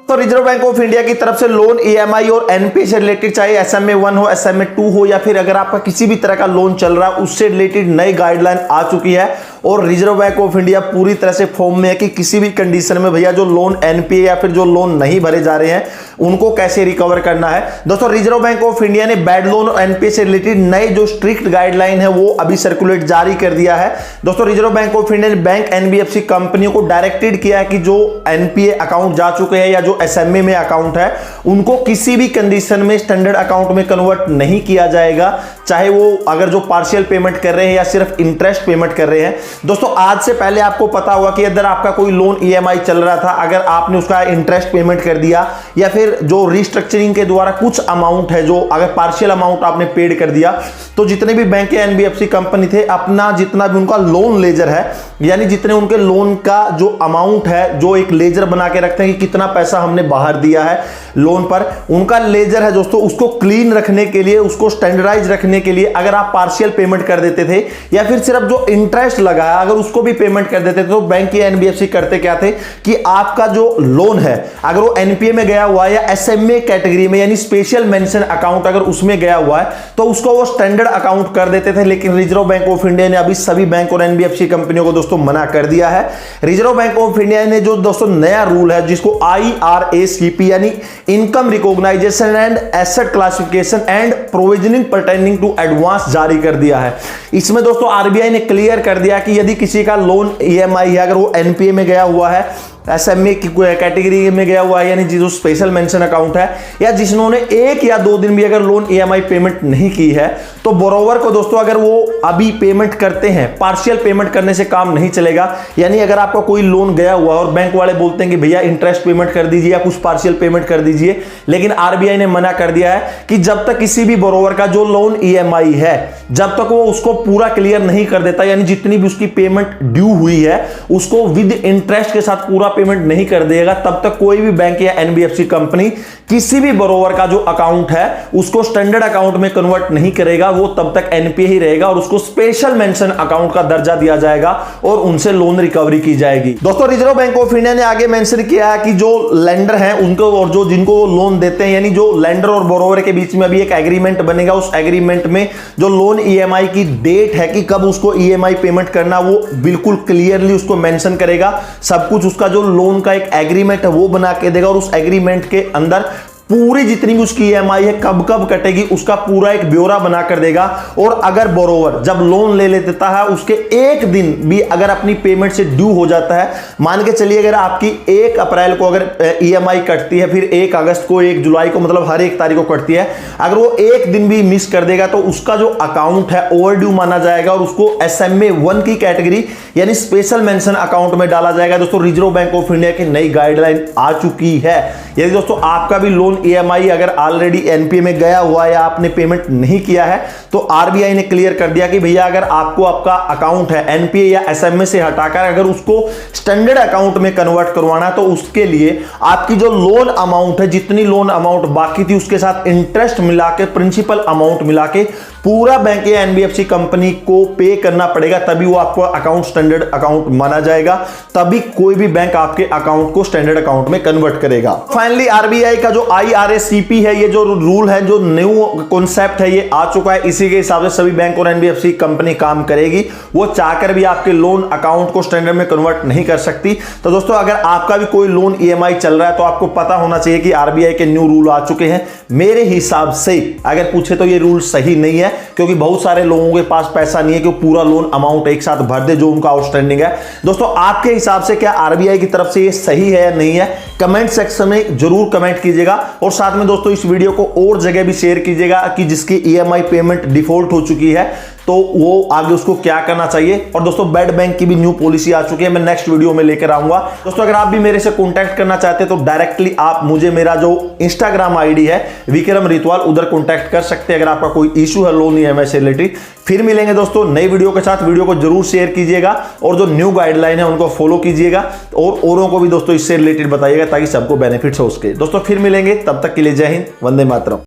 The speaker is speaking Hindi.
तो रिजर्व बैंक ऑफ इंडिया की तरफ से लोन ईएमआई और एनपीए से रिलेटेड, चाहे SMA 1 हो, SMA 2 हो, या फिर अगर आपका किसी भी तरह का लोन चल रहा है उससे रिलेटेड नई गाइडलाइन आ चुकी है। और रिजर्व बैंक ऑफ इंडिया पूरी तरह से फॉर्म में है कि किसी भी कंडीशन में भैया जो लोन एनपीए या फिर जो लोन नहीं भरे जा रहे हैं उनको कैसे रिकवर करना है। दोस्तों रिजर्व बैंक ऑफ इंडिया ने बैड लोन और एनपीए से रिलेटेड नए जो स्ट्रिक्ट गाइडलाइन है वो अभी सर्कुलेट जारी कर दिया है। दोस्तों रिजर्व बैंक ऑफ इंडिया ने बैंक एनबीएफसी कंपनियों को डायरेक्टेड किया है कि जो एनपीए अकाउंट जा चुके हैं या जो एसएमए में अकाउंट है उनको किसी भी कंडीशन में स्टैंडर्ड अकाउंट में कन्वर्ट नहीं किया जाएगा, चाहे वो अगर जो पार्शियल पेमेंट कर रहे हैं या सिर्फ इंटरेस्ट पेमेंट कर रहे हैं। दोस्तों आज से पहले आपको पता होगा कि अगर आपका कोई लोन ईएमआई चल रहा था, अगर आपने उसका इंटरेस्ट पेमेंट कर दिया या फिर जो रिस्ट्रक्चरिंग के द्वारा कुछ अमाउंट है जो अगर पार्शियल अमाउंट आपने पेड कर दिया, तो जितने भी बैंक या एनबीएफसी कंपनी थे अपना जितना भी उनका लोन लेजर है, यानी जितने उनके लोन का जो अमाउंट है, जो एक लेजर बना के रखते हैं कि कितना पैसा हमने बाहर दिया है लोन पर, उनका लेजर है दोस्तों, उसको क्लीन रखने के लिए, उसको स्टैंडर्डाइज रखने के लिए अगर आप पार्शियल पेमेंट कर देते थे या फिर सिर्फ जो इंटरेस्ट लगा है अगर उसको भी पेमेंट कर देते थे, तो बैंक या एनबीएफसी करते क्या थे कि आपका जो लोन है अगर वो एनपीए में गया हुआ है या एसएमए कैटेगरी में यानी स्पेशल मेंशन अकाउंट अगर उसमें गया हुआ है तो उसको वो स्टैंडर्ड अकाउंट कर देते थे। लेकिन रिजर्व बैंक ऑफ इंडिया ने अभी सभी बैंक और एनबीएफसी कंपनियों को दोस्तों मना कर दिया है। रिजर्व बैंक ऑफ इंडिया ने जो दोस्तों नया रूल है जिसको IRACP यानी income recognisation and asset classification and provisioning pertaining to advance जारी कर दिया है। इसमें दोस्तों आरबीआई ने क्लियर कर दिया कि यदि किसी का लोन ईएमआई है अगर वो एनपीए में गया हुआ है, एसएमए की कैटेगरी में गया हुआ है यानी जो स्पेशल मेंशन अकाउंट है, या जिन्होंने 1 या 2 दिन भी अगर लोन ईएमआई पेमेंट नहीं की है, तो बोरोवर को दोस्तों अगर वो अभी पेमेंट करते हैं, पार्शियल पेमेंट करने से काम नहीं चलेगा। यानी अगर आपका कोई लोन गया हुआ और बैंक वाले बोलते हैं कि भैया इंटरेस्ट पेमेंट कर दीजिए या कुछ पार्शियल पेमेंट कर दीजिए, लेकिन आरबीआई ने मना कर दिया है कि जब तक किसी भी बोरोवर का जो लोन ईएमआई है जब तक वो उसको पूरा क्लियर नहीं कर देता, यानी जितनी भी उसकी पेमेंट ड्यू हुई है उसको विद इंटरेस्ट के साथ पूरा पेमेंट नहीं कर देगा, तब तक कोई भी बैंक या एनबीएफसी कंपनी किसी भी बोरोवर का जो अकाउंट है उसको स्टैंडर्ड अकाउंट में कन्वर्ट नहीं करेगा। वो तब तक एनपीए ही रहेगा और उसको स्पेशल मेंशन अकाउंट का दर्जा दिया जाएगा और उनसे लोन रिकवरी की जाएगी। दोस्तों रिजर्व बैंक ऑफ इंडिया ने आगे मेंशन किया है कि जो लेंडर हैं उनको और जो जिनको वो लोन देते हैं, यानी जो लेंडर और बोरोवर के बीच में अभी एक एग्रीमेंट बनेगा, उस एग्रीमेंट में जो लोन ईएमआई की डेट है कि कब उसको ईएमआई पेमेंट करना वो बिल्कुल क्लियरली उसको मेंशन करेगा। सब कुछ उसका जो लोन का एक एग्रीमेंट है वो बना के देगा और उस एग्रीमेंट के अंदर पूरी जितनी भी उसकी ईएमआई है कब कब कटेगी उसका पूरा एक ब्यौरा बना कर देगा। और अगर बोरोवर जब लोन ले लेता है उसके 1 दिन भी अगर अपनी पेमेंट से ड्यू हो जाता है, मान के चलिए अगर आपकी 1 अप्रैल को अगर ईएमआई कटती है, फिर 1 अगस्त को, 1 जुलाई को, मतलब हर 1 तारीख को कटती है, अगर वो 1 दिन भी मिस कर देगा तो उसका जो अकाउंट है ओवरड्यू माना जाएगा और उसको SMA 1 की कैटेगरी यानी स्पेशल मेंशन अकाउंट में डाला जाएगा। दोस्तों रिजर्व बैंक ऑफ इंडिया की नई गाइडलाइन आ चुकी है। यदि दोस्तों आपका भी लोन ईएमआई अगर ऑलरेडी एनपीए में गया हुआ है या आपने पेमेंट नहीं किया है, तो आरबीआई ने क्लियर कर दिया कि भैया अगर आपको आपका अकाउंट है एनपीए या एसएमए से हटाकर अगर उसको स्टैंडर्ड अकाउंट में कन्वर्ट करवाना, तो उसके लिए आपकी जो लोन अमाउंट है, जितनी लोन अमाउंट बाकी थी उसके साथ इंटरेस्ट मिला के, प्रिंसिपल अमाउंट मिला के पूरा बैंक या एनबीएफसी कंपनी को पे करना पड़ेगा, तभी वो आपको अकाउंट स्टैंडर्ड अकाउंट माना जाएगा, तभी कोई भी बैंक आपके अकाउंट को स्टैंडर्ड अकाउंट में कन्वर्ट करेगा। फाइनली आरबीआई का जो IRACP है, ये जो रूल है, जो न्यू कॉन्सेप्ट है, ये आ चुका है। इसी के हिसाब से सभी बैंक और एनबीएफसी कंपनी काम करेगी। वो चाहकर भी आपके लोन अकाउंट को स्टैंडर्ड में कन्वर्ट नहीं कर सकती। तो दोस्तों अगर आपका भी कोई लोन ईएमआई चल रहा है तो आपको पता होना चाहिए कि आरबीआई के न्यू रूल आ चुके हैं। मेरे हिसाब से अगर पूछे तो ये रूल सही नहीं है, क्योंकि बहुत सारे लोगों के पास पैसा नहीं है कि पूरा लोन अमाउंट एक साथ भर दे जो उनका आउटस्टैंडिंग है। दोस्तों आपके हिसाब से क्या आरबीआई की तरफ से ये सही है या नहीं है, कमेंट सेक्शन में जरूर कमेंट कीजिएगा। और साथ में दोस्तों इस वीडियो को और जगह भी शेयर कीजिएगा कि जिसकी ईएमआई पेमेंट डिफॉल्ट हो चुकी है तो वो आगे उसको क्या करना चाहिए। और दोस्तों बेड बैंक की भी न्यू पॉलिसी आ चुकी है, मैं नेक्स्ट वीडियो में लेकर आऊंगा। दोस्तों अगर आप भी मेरे से कांटेक्ट करना चाहते हैं तो डायरेक्टली आप मुझे मेरा जो इंस्टाग्राम आईडी है विक्रम रितवाल, उधर कांटेक्ट कर सकते हैं अगर आपका कोई इशू है लोन ईएमआई से रिलेटेड। फिर मिलेंगे दोस्तों नई वीडियो के साथ। वीडियो को जरूर शेयर कीजिएगा और जो न्यू गाइडलाइन है उनको फॉलो कीजिएगा और औरों को भी दोस्तों इससे रिलेटेड बताइएगा ताकि सबको बेनिफिट्स हो उसके। दोस्तों फिर मिलेंगे, तब तक के लिए जय हिंद, वंदे मातरम।